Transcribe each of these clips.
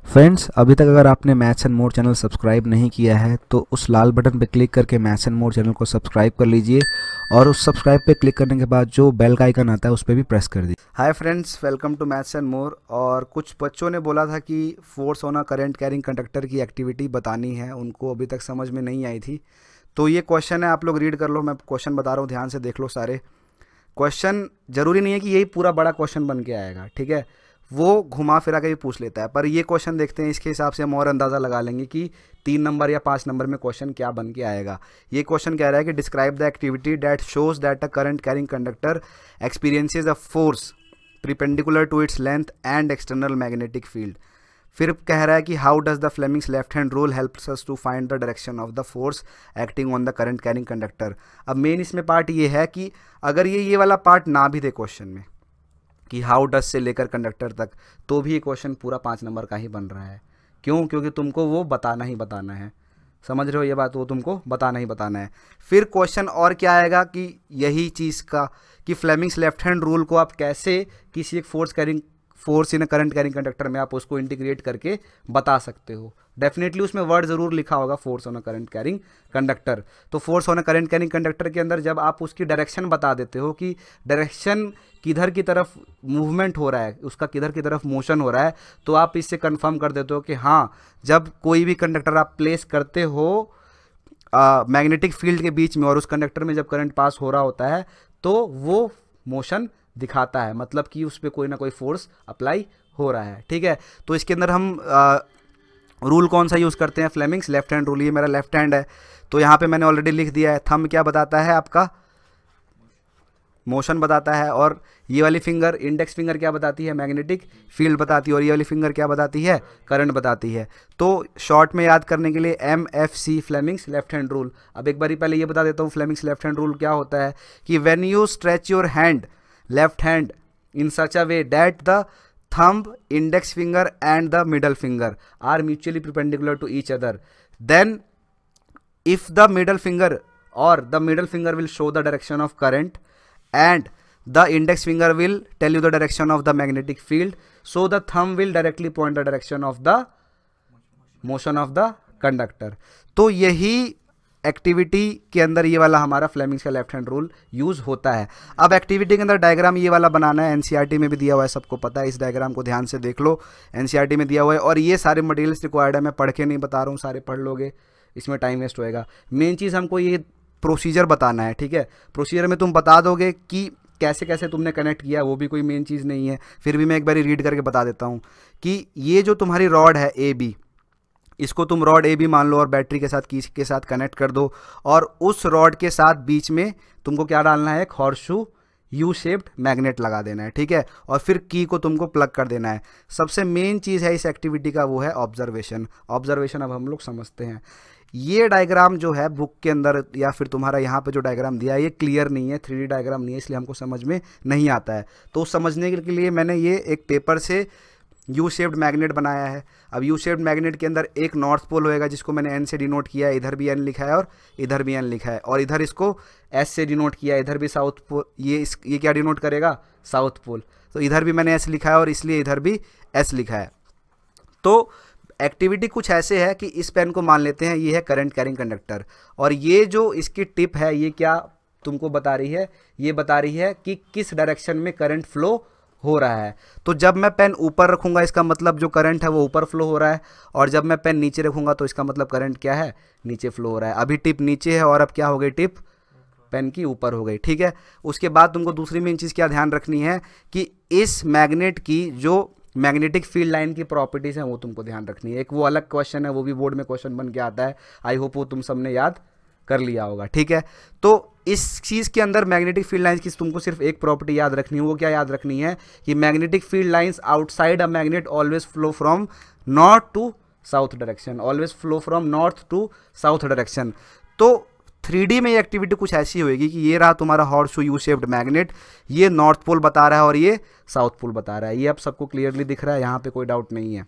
Friends, अभी तक अगर आपने maths and more channel subscribe नहीं किया है तो उस लाल बटन पर क्लिक करके मैथ्स एंड मोर चैनल को सब्सक्राइब कर लीजिए और उस सब्सक्राइब पे क्लिक करने के बाद जो बेल का आइकन आता है उस पर भी प्रेस कर दीजिए। Hi friends, welcome to maths and more. और कुछ बच्चों ने बोला था कि force on a current carrying conductor की एक्टिविटी बतानी है, उनको अभी तक समझ में नहीं आई थी। तो ये क्वेश्चन है, आप लोग रीड कर लो। मैं क्वेश्चन बता रहा हूँ, ध्यान से देख लो सारे क्वेश्चन। ज़रूरी नहीं है कि यही पूरा बड़ा क्वेश्चन बन के आएगा, ठीक है, वो घुमा फिरा के भी पूछ लेता है। पर ये क्वेश्चन देखते हैं, इसके हिसाब से हम और अंदाज़ा लगा लेंगे कि 3 नंबर या 5 नंबर में क्वेश्चन क्या बन के आएगा। ये क्वेश्चन कह रहा है कि describe the activity that shows that a current carrying conductor experiences a force perpendicular to its length and external magnetic field. फिर कह रहा है कि how does the Fleming's left hand rule helps us to find the direction of the force acting on the current carrying conductor. अब main इसमें part ये है कि अगर ये वाला पार्ट ना भी दे क्वेश्चन में कि हाउ डज से लेकर कंडक्टर तक, तो भी ये क्वेश्चन पूरा 5 नंबर का ही बन रहा है। क्यों? क्योंकि तुमको वो बताना ही बताना है। समझ रहे हो ये बात? वो तुमको बताना ही बताना है। फिर क्वेश्चन और क्या आएगा कि यही चीज़ का कि फ्लेमिंग्स लेफ्ट हैंड रूल को आप कैसे किसी एक force in current carrying conductor में आप उसको इंटीग्रेट करके बता सकते हो। डेफिनेटली उसमें वर्ड ज़रूर लिखा होगा force on a current carrying conductor. तो force on a current carrying conductor के अंदर जब आप उसकी डायरेक्शन बता देते हो कि डायरेक्शन किधर की तरफ मूवमेंट हो रहा है, उसका किधर की तरफ मोशन हो रहा है, तो आप इससे कंफर्म कर देते हो कि हाँ, जब कोई भी कंडक्टर आप प्लेस करते हो मैग्नेटिक फील्ड के बीच में और उस कंडक्टर में जब करंट पास हो रहा होता है तो वो मोशन दिखाता है, मतलब कि उस पर कोई ना कोई फोर्स अप्लाई हो रहा है। ठीक है, तो इसके अंदर हम रूल कौन सा यूज़ करते हैं? Fleming's left hand rule. ये मेरा लेफ्ट हैंड है, तो यहाँ पे मैंने ऑलरेडी लिख दिया है। थंब क्या बताता है? आपका मोशन बताता है। और ये वाली फिंगर, इंडेक्स फिंगर, क्या बताती है? मैग्नेटिक फील्ड बताती है। और ये वाली फिंगर क्या बताती है? करंट बताती है। तो शॉर्ट में याद करने के लिए MFC, Fleming's left hand rule. अब एक बारी पहले ये बता देता हूँ फ्लेमिंग्स लेफ्ट हैंड रूल क्या होता है कि when you stretch your hand, left hand, in such a way that the thumb, index finger and the middle finger are mutually perpendicular to each other, then if the middle finger will show the direction of current and the index finger will tell you the direction of the magnetic field, so the thumb will directly point the direction of the motion of the conductor। तो यही activity के अंदर ये वाला हमारा Fleming's का left hand rule use होता है। अब एक्टिविटी के अंदर डायग्राम ये वाला बनाना है। एनसीईआरटी में भी दिया हुआ है, सबको पता है। इस डायग्राम को ध्यान से देख लो, एनसीईआरटी में दिया हुआ है। और ये सारे मटेरियल्स रिक्वायर्ड है, मैं पढ़ के नहीं बता रहा हूँ, सारे पढ़ लोगे, इसमें टाइम वेस्ट होएगा। मेन चीज़ हमको ये प्रोसीजर बताना है, ठीक है। प्रोसीजर में तुम बता दोगे कि कैसे कैसे तुमने कनेक्ट किया, वो भी कोई मेन चीज़ नहीं है। फिर भी मैं एक बार रीड करके बता देता हूँ कि ये जो तुम्हारी रॉड है AB, इसको तुम रॉड AB मान लो और बैटरी के साथ की के साथ कनेक्ट कर दो। और उस रॉड के साथ बीच में तुमको क्या डालना है? एक हॉर्सशू यू शेप्ड मैग्नेट लगा देना है, ठीक है। और फिर की को तुमको प्लग कर देना है। सबसे मेन चीज़ है इस एक्टिविटी का, वो है ऑब्जर्वेशन। ऑब्जर्वेशन अब हम लोग समझते हैं। ये डायग्राम जो है बुक के अंदर या फिर तुम्हारा यहाँ पे जो डायग्राम दिया है, ये क्लियर नहीं है, 3D डायग्राम नहीं है, इसलिए हमको समझ में नहीं आता है। तो समझने के लिए मैंने ये एक पेपर से यू शेप्ड मैग्नेट बनाया है। अब यू शेप्ड मैग्नेट के अंदर एक नॉर्थ पोल होएगा जिसको मैंने N से डिनोट किया है, इधर भी N लिखा है और इधर भी N लिखा है। और इधर इसको S से डिनोट किया है, इधर भी साउथ पोल, ये क्या डिनोट करेगा? South pole. तो इधर भी मैंने S लिखा है और इसलिए इधर भी S लिखा है। तो एक्टिविटी कुछ ऐसे है कि इस पेन को मान लेते हैं ये है करंट कैरिंग कंडक्टर, और ये जो इसकी टिप है ये क्या तुमको बता रही है? ये बता रही है कि किस डायरेक्शन में करंट फ्लो हो रहा है। तो जब मैं पेन ऊपर रखूंगा इसका मतलब जो करंट है वो ऊपर फ्लो हो रहा है, और जब मैं पेन नीचे रखूंगा तो इसका मतलब करंट क्या है? नीचे फ्लो हो रहा है। अभी टिप नीचे है और अब क्या हो गई? टिप पेन की ऊपर हो गई, ठीक है। उसके बाद तुमको दूसरी मेन चीज़ क्या ध्यान रखनी है कि इस मैग्नेट की जो मैग्नेटिक फील्ड लाइन की प्रॉपर्टीज हैं वो तुमको ध्यान रखनी है। एक वो अलग क्वेश्चन है, वो भी बोर्ड में क्वेश्चन बन के आता है। आई होप वो तुम सबने याद कर लिया होगा, ठीक है। तो इस चीज़ के अंदर मैग्नेटिक फील्ड लाइंस की तुमको सिर्फ एक प्रॉपर्टी याद रखनी है। वो क्या याद रखनी है कि magnetic field lines outside a magnet always flow from north to south direction, always flow from north to south direction. तो 3D में ये एक्टिविटी कुछ ऐसी होएगी कि ये रहा तुम्हारा हॉर्सशू यू शेप्ड मैग्नेट, ये नॉर्थ पोल बता रहा है और ये साउथ पोल बता रहा है। ये अब सबको क्लियरली दिख रहा है, यहाँ पे कोई डाउट नहीं है।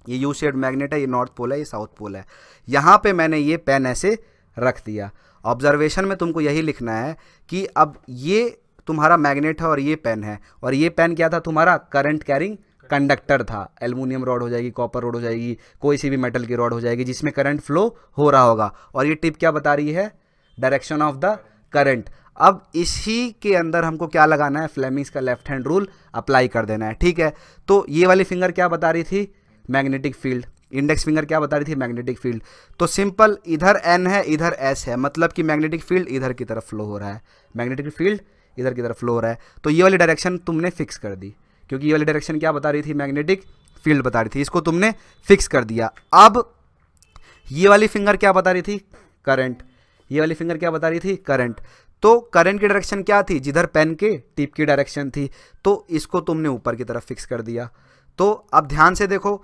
ये यू शेप्ड मैग्नेट है, ये नॉर्थ पोल है, ये साउथ पोल है। यहाँ पे मैंने ये पेन ऐसे रख दिया। ऑब्जर्वेशन में तुमको यही लिखना है कि अब ये तुम्हारा मैग्नेट है और ये पेन है, और ये पेन क्या था? तुम्हारा करंट कैरिंग कंडक्टर था, एल्युमिनियम रॉड हो जाएगी, कॉपर रॉड हो जाएगी, कोई सी भी मेटल की रॉड हो जाएगी जिसमें करंट फ्लो हो रहा होगा। और ये टिप क्या बता रही है? Direction of the current. अब इसी के अंदर हमको क्या लगाना है? फ्लेमिंग्स का लेफ्ट हैंड रूल अप्लाई कर देना है, ठीक है। तो ये वाली फिंगर क्या बता रही थी? Magnetic field. इंडेक्स फिंगर क्या बता रही थी? Magnetic field. तो सिंपल, इधर एन है, इधर एस है, मतलब कि मैग्नेटिक फील्ड इधर की तरफ फ्लो हो रहा है, मैग्नेटिक फील्ड इधर की तरफ फ्लो हो रहा है। तो ये वाली डायरेक्शन तुमने फिक्स कर दी, क्योंकि ये वाली डायरेक्शन क्या बता रही थी? मैग्नेटिक फील्ड बता रही थी, इसको तुमने फिक्स कर दिया। अब ये वाली फिंगर क्या बता रही थी? करंट। ये वाली फिंगर क्या बता रही थी? करंट। तो करंट की डायरेक्शन क्या थी? जिधर पेन के टिप की डायरेक्शन थी, तो इसको तुमने ऊपर की तरफ फिक्स कर दिया। तो अब ध्यान से देखो,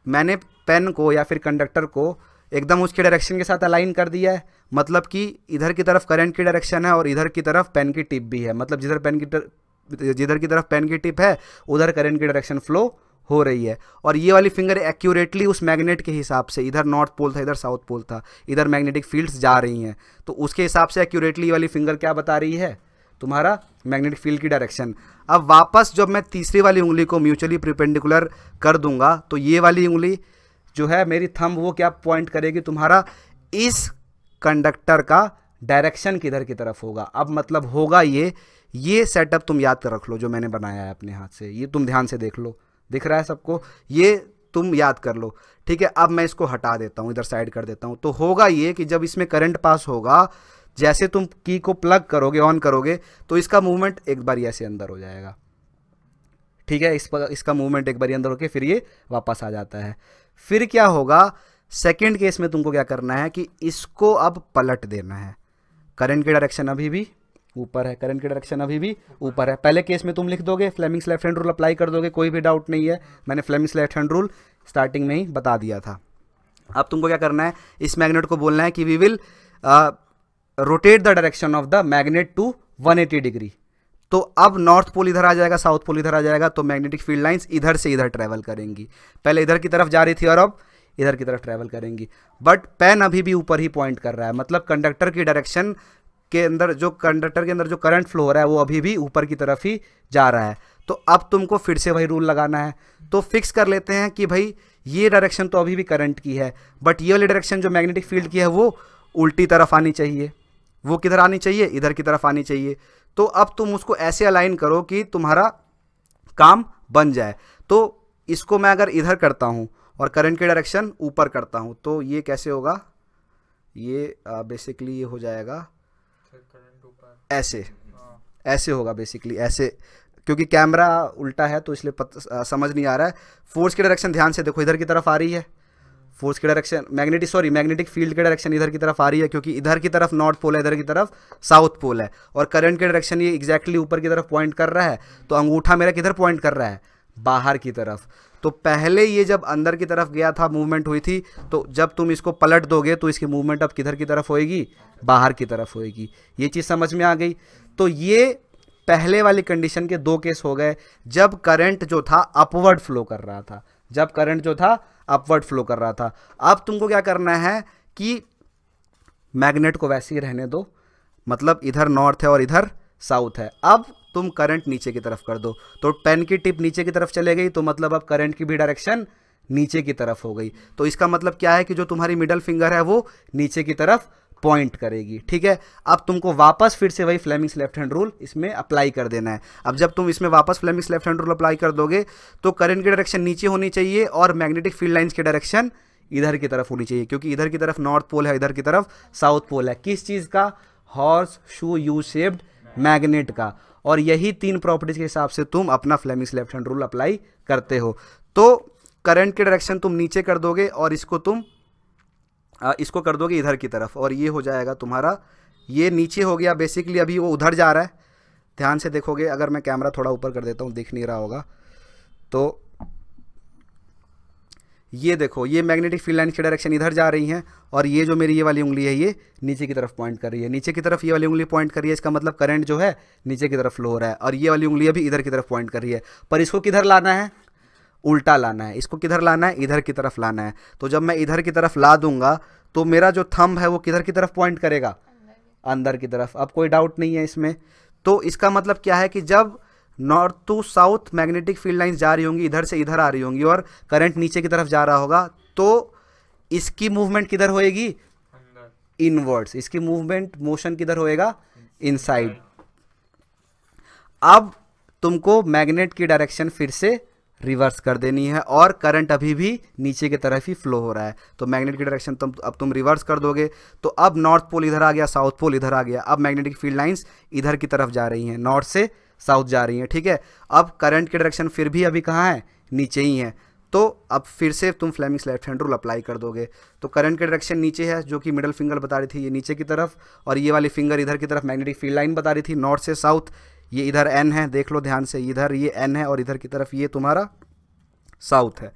मैंने पेन को या फिर कंडक्टर को एकदम उसके डायरेक्शन के साथ अलाइन कर दिया है, मतलब कि इधर की तरफ करंट की डायरेक्शन है और इधर की तरफ पेन की टिप भी है, मतलब जिधर की तरफ पेन की टिप है उधर करंट की डायरेक्शन फ्लो हो रही है। और ये वाली फिंगर एक्यूरेटली उस मैग्नेट के हिसाब से, इधर नॉर्थ पोल था, इधर साउथ पोल था, इधर मैग्नेटिक फील्ड्स जा रही हैं, तो उसके हिसाब से एक्यूरेटली ये वाली फिंगर क्या बता रही है? तुम्हारा मैग्नेटिक फील्ड की डायरेक्शन। अब वापस जब मैं तीसरी वाली उंगली को म्यूचुअली परपेंडिकुलर कर दूंगा, तो ये वाली उंगली जो है मेरी थंब, वो क्या पॉइंट करेगी? तुम्हारा इस कंडक्टर का डायरेक्शन किधर की तरफ होगा। अब मतलब होगा ये सेटअप तुम याद कर रख लो जो मैंने बनाया है अपने हाथ से, ये तुम ध्यान से देख लो, दिख रहा है सबको? ये तुम याद कर लो, ठीक है। अब मैं इसको हटा देता हूँ, इधर साइड कर देता हूँ। तो होगा ये कि जब इसमें करंट पास होगा, जैसे तुम की को प्लग करोगे, ऑन करोगे, तो इसका मूवमेंट एक बार ऐसे अंदर हो जाएगा, ठीक है। इसका मूवमेंट एक बार अंदर होके फिर ये वापस आ जाता है। फिर क्या होगा? सेकंड केस में तुमको क्या करना है कि इसको अब पलट देना है। करंट की डायरेक्शन अभी भी ऊपर है, करंट की डायरेक्शन अभी भी ऊपर है। पहले केस में तुम लिख दोगे, Fleming's left hand rule apply कर दोगे, कोई भी डाउट नहीं है, मैंने Fleming's left hand rule starting में ही बता दिया था। अब तुमको क्या करना है? इस मैग्नेट को बोलना है कि we will rotate the direction of the magnet to 180 degree. तो अब नॉर्थ पोल इधर आ जाएगा, साउथ पोल इधर आ जाएगा, तो मैग्नेटिक फील्ड लाइंस इधर से इधर ट्रैवल करेंगी। पहले इधर की तरफ जा रही थी और अब इधर की तरफ ट्रैवल करेंगी, बट पेन अभी भी ऊपर ही पॉइंट कर रहा है, मतलब कंडक्टर की डायरेक्शन के अंदर जो कंडक्टर के अंदर जो करंट फ्लो हो रहा है वो अभी भी ऊपर की तरफ ही जा रहा है। तो अब तुमको फिर से वही रूल लगाना है। तो फिक्स कर लेते हैं कि भाई ये डायरेक्शन तो अभी भी करंट की है, बट ये वाली डायरेक्शन जो मैग्नेटिक फील्ड की है वो उल्टी तरफ आनी चाहिए। वो किधर आनी चाहिए? इधर की तरफ आनी चाहिए। तो अब तुम उसको ऐसे अलाइन करो कि तुम्हारा काम बन जाए। तो इसको मैं अगर इधर करता हूँ और करंट की डायरेक्शन ऊपर करता हूँ, तो ये कैसे होगा? ये बेसिकली ये हो जाएगा ऐसे होगा, बेसिकली ऐसे, क्योंकि कैमरा उल्टा है तो इसलिए समझ नहीं आ रहा है। फोर्स की डायरेक्शन ध्यान से देखो, इधर की तरफ आ रही है, फोर्स की डायरेक्शन मैग्नेटिक फील्ड की डायरेक्शन इधर की तरफ आ रही है, क्योंकि इधर की तरफ नॉर्थ पोल है, इधर की तरफ साउथ पोल है, और करंट की डायरेक्शन ये एग्जैक्टली ऊपर की तरफ पॉइंट कर रहा है। तो अंगूठा मेरा किधर पॉइंट कर रहा है? बाहर की तरफ। तो पहले ये जब अंदर की तरफ गया था, मूवमेंट हुई थी, तो जब तुम इसको पलट दोगे तो इसकी मूवमेंट अब किधर की तरफ होएगी? बाहर की तरफ होएगी। ये चीज़ समझ में आ गई? तो ये पहले वाली कंडीशन के दो केस हो गए, जब करंट जो था अपवर्ड फ्लो कर रहा था, अब तुमको क्या करना है कि मैग्नेट को वैसे ही रहने दो, मतलब इधर नॉर्थ है और इधर साउथ है। अब तुम करंट नीचे की तरफ कर दो, तो पेन की टिप नीचे की तरफ चले गई, तो मतलब अब करंट की भी डायरेक्शन नीचे की तरफ हो गई। तो इसका मतलब क्या है कि जो तुम्हारी मिडल फिंगर है वो नीचे की तरफ पॉइंट करेगी, ठीक है। अब तुमको वापस फिर से वही फ्लेमिंग्स लेफ्ट हैंड रूल इसमें अप्लाई कर देना है। अब जब तुम इसमें वापस Fleming's left hand rule apply कर दोगे, तो करंट की डायरेक्शन नीचे होनी चाहिए और मैग्नेटिक फील्ड लाइंस की डायरेक्शन इधर की तरफ होनी चाहिए, क्योंकि इधर की तरफ नॉर्थ पोल है, इधर की तरफ साउथ पोल है। किस चीज़ का? Horse shoe U shaped magnet का। और यही तीन प्रॉपर्टीज के हिसाब से तुम अपना Fleming's left hand rule apply करते हो। तो करंट की डायरेक्शन तुम नीचे कर दोगे और इसको तुम इसको कर दोगे इधर की तरफ, और ये हो जाएगा तुम्हारा, ये नीचे हो गया बेसिकली, अभी वो उधर जा रहा है। ध्यान से देखोगे, अगर मैं कैमरा थोड़ा ऊपर कर देता हूँ, दिख नहीं रहा होगा, तो ये देखो, ये मैग्नेटिक फील्ड लाइन की डायरेक्शन इधर जा रही है, और ये जो मेरी ये वाली उंगली है ये नीचे की तरफ पॉइंट कर रही है, नीचे की तरफ ये वाली उंगली पॉइंट कर रही है। इसका मतलब करंट जो है नीचे की तरफ फ्लो हो रहा है, और ये वाली उंगली अभी इधर की तरफ पॉइंट कर रही है। पर इसको किधर लाना है? उल्टा लाना है। इसको किधर लाना है? इधर की तरफ लाना है। तो जब मैं इधर की तरफ ला दूंगा, तो मेरा जो थंब है वो किधर की तरफ पॉइंट करेगा? अंदर की तरफ। अब कोई डाउट नहीं है इसमें। तो इसका मतलब क्या है कि जब north to south magnetic field lines जा रही होंगी, इधर से इधर आ रही होंगी और करंट नीचे की तरफ जा रहा होगा, तो इसकी मूवमेंट किधर होएगी, इनवर्ड्स। इसकी मूवमेंट मोशन किधर होएगा, इनसाइड। अब तुमको मैग्नेट की डायरेक्शन फिर से रिवर्स कर देनी है और करंट अभी भी नीचे की तरफ ही फ्लो हो रहा है, तो मैग्नेट की डायरेक्शन तुम रिवर्स कर दोगे, तो अब नॉर्थ पोल इधर आ गया, साउथ पोल इधर आ गया। अब मैग्नेटिक फील्ड लाइंस इधर की तरफ जा रही हैं, नॉर्थ से साउथ जा रही हैं, ठीक है। अब करंट की डायरेक्शन फिर भी अभी कहाँ है, नीचे ही है, तो अब फिर से तुम Fleming's left hand rule apply कर दोगे। तो करंट की डायरेक्शन नीचे है, जो कि मिडल फिंगर बता रही थी ये नीचे की तरफ, और ये वाली फिंगर इधर की तरफ मैग्नेटिक फील्ड लाइन बता रही थी नॉर्थ से साउथ। ये इधर एन है, देख लो ध्यान से, इधर ये एन है और इधर की तरफ ये तुम्हारा साउथ है,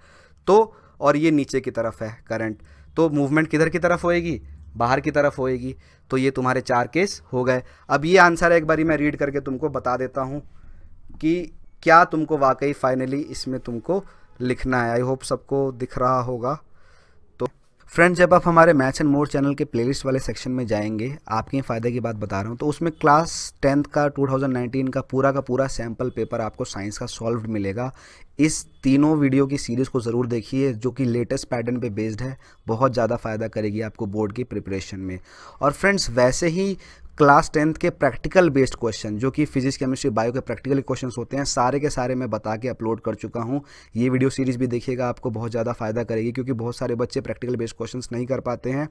तो और ये नीचे की तरफ है करंट, तो मूवमेंट किधर की तरफ होएगी, बाहर की तरफ होएगी। तो ये तुम्हारे 4 केस हो गए। अब ये आंसर एक बारी मैं रीड करके तुमको बता देता हूँ कि क्या तुमको वाकई फाइनली इसमें तुमको लिखना है। आई होप सबको दिख रहा होगा। तो फ्रेंड्स, जब आप हमारे मैथ्स एंड मोर चैनल के प्लेलिस्ट वाले सेक्शन में जाएंगे, आपके फ़ायदे की बात बता रहा हूँ, तो उसमें क्लास 10th का 2019 का पूरा सैम्पल पेपर आपको साइंस का सॉल्व्ड मिलेगा। इस तीनों वीडियो की सीरीज़ को ज़रूर देखिए, जो कि लेटेस्ट पैटर्न पे बेस्ड है, बहुत ज़्यादा फ़ायदा करेगी आपको बोर्ड की प्रिपरेशन में। और फ्रेंड्स, वैसे ही क्लास 10th के प्रैक्टिकल बेस्ड क्वेश्चन, जो कि फिजिक्स केमिस्ट्री बायो के प्रैक्टिकल क्वेश्चंस होते हैं, सारे के सारे मैं बता के अपलोड कर चुका हूँ। ये वीडियो सीरीज़ भी देखिएगा, आपको बहुत ज़्यादा फ़ायदा करेगी, क्योंकि बहुत सारे बच्चे प्रैक्टिकल बेस्ड क्वेश्चंस नहीं कर पाते हैं।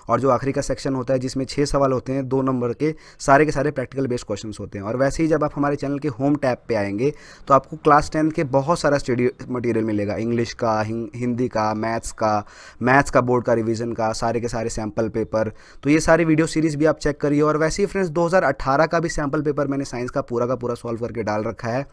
और जो आखिरी का सेक्शन होता है, जिसमें 6 सवाल होते हैं 2 नंबर के सारे प्रैक्टिकल बेस्ड क्वेश्चन होते हैं। और वैसे ही जब आप हमारे चैनल के होम टैब पर आएंगे, तो आपको क्लास 10th के बहुत सारा स्टडी मटीरियल मिलेगा, इंग्लिश का, हिंदी का, मैथ्स का बोर्ड का रिवीजन का, सारे के सारे सैम्पल पेपर। तो ये सारी वीडियो सीरीज़ भी आप चेक करिए। और वैसे ही फ्रेंड्स, 2018 का भी सैम्पल पेपर मैंने साइंस का पूरा सॉल्व करके डाल रखा है,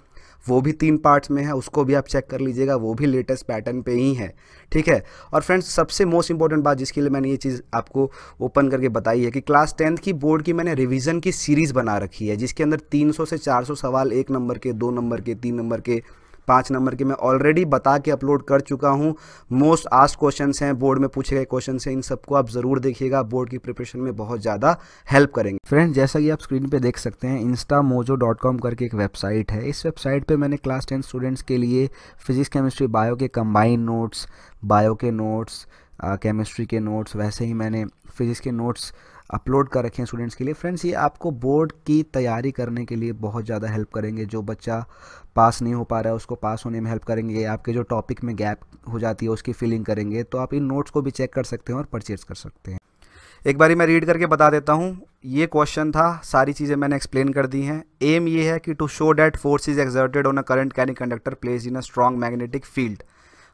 वो भी 3 पार्ट्स में है, उसको भी आप चेक कर लीजिएगा, वो भी लेटेस्ट पैटर्न पे ही है, ठीक है। और फ्रेंड्स, सबसे मोस्ट इंपॉर्टेंट बात जिसके लिए मैंने ये चीज़ आपको ओपन करके बताई है कि क्लास 10th की बोर्ड की मैंने रिवीजन की सीरीज़ बना रखी है, जिसके अंदर 300 से 400 सवाल 1 नंबर के, 2 नंबर के, 3 नंबर के, 5 नंबर के मैं ऑलरेडी बता के अपलोड कर चुका हूँ। मोस्ट आस्क्ड क्वेश्चंस हैं, बोर्ड में पूछे गए क्वेश्चंस हैं, इन सबको आप ज़रूर देखिएगा, बोर्ड की प्रिपरेशन में बहुत ज़्यादा हेल्प करेंगे। फ्रेंड्स, जैसा कि आप स्क्रीन पे देख सकते हैं, instamojo.com करके एक वेबसाइट है। इस वेबसाइट पे मैंने क्लास 10 स्टूडेंट्स के लिए फिजिक्स केमिस्ट्री बायो के कंबाइन नोट्स, बायो के नोट्स, केमिस्ट्री के नोट्स, वैसे ही मैंने फिजिक्स के नोट्स अपलोड कर रखे हैं स्टूडेंट्स के लिए। फ्रेंड्स, ये आपको बोर्ड की तैयारी करने के लिए बहुत ज़्यादा हेल्प करेंगे। जो बच्चा पास नहीं हो पा रहा है, उसको पास होने में हेल्प करेंगे। आपके जो टॉपिक में गैप हो जाती है, उसकी फिलिंग करेंगे। तो आप इन नोट्स को भी चेक कर सकते हैं और परचेज कर सकते हैं। एक बारी मैं रीड करके बता देता हूँ। ये क्वेश्चन था, सारी चीज़ें मैंने एक्सप्लेन कर दी हैं। एम ये है कि to show that force is exerted on a current carrying conductor placed in a strong magnetic field.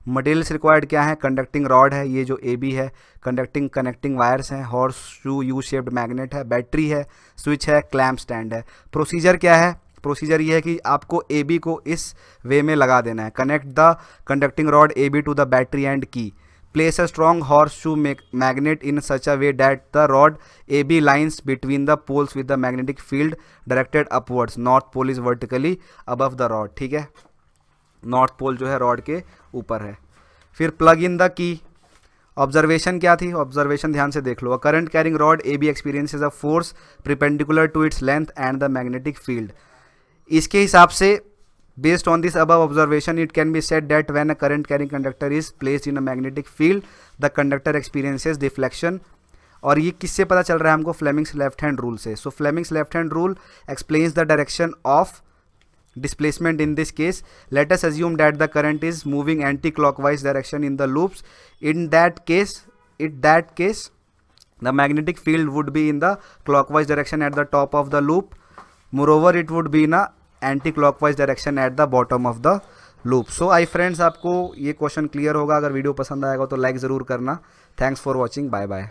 Materials required क्या है, कंडक्टिंग रॉड है, ये जो ए बी है, कनेक्टिंग वायर्स हैं, horseshoe U shaped magnet है, बैटरी है, switch है, क्लैम्प स्टैंड है। प्रोसीजर क्या है, प्रोसीजर ये है कि आपको ए बी को इस वे में लगा देना है। Connect the conducting rod A B to the battery end की। Place a strong horseshoe magnet in such a way that the rod AB lines between the poles with the magnetic field directed upwards. North pole is vertically above the rod. ठीक है, north pole जो है rod के ऊपर है। फिर plug in the key. Observation क्या थी, ऑब्जर्वेशन ध्यान से देख लो। A current carrying rod AB experiences a force perpendicular to its length and the magnetic field. इसके हिसाब से based on this above observation, it can be said that when a current carrying conductor is placed in a magnetic field, the conductor experiences deflection. और ये किससे पता चल रहा है हमको, फ्लेमिंग्स लेफ्ट हैंड रूल से। So Fleming's left hand rule explains the direction of displacement in this case. Let us assume that the current is moving anti-clockwise direction in the loops. In that case, the magnetic field would be in the clockwise direction at the top of the loop. Moreover, it would be in a anti-clockwise direction at the bottom of the loop. So I friends, आपको ये question clear होगा। अगर video पसंद आएगा तो like ज़रूर करना। Thanks for watching, bye bye.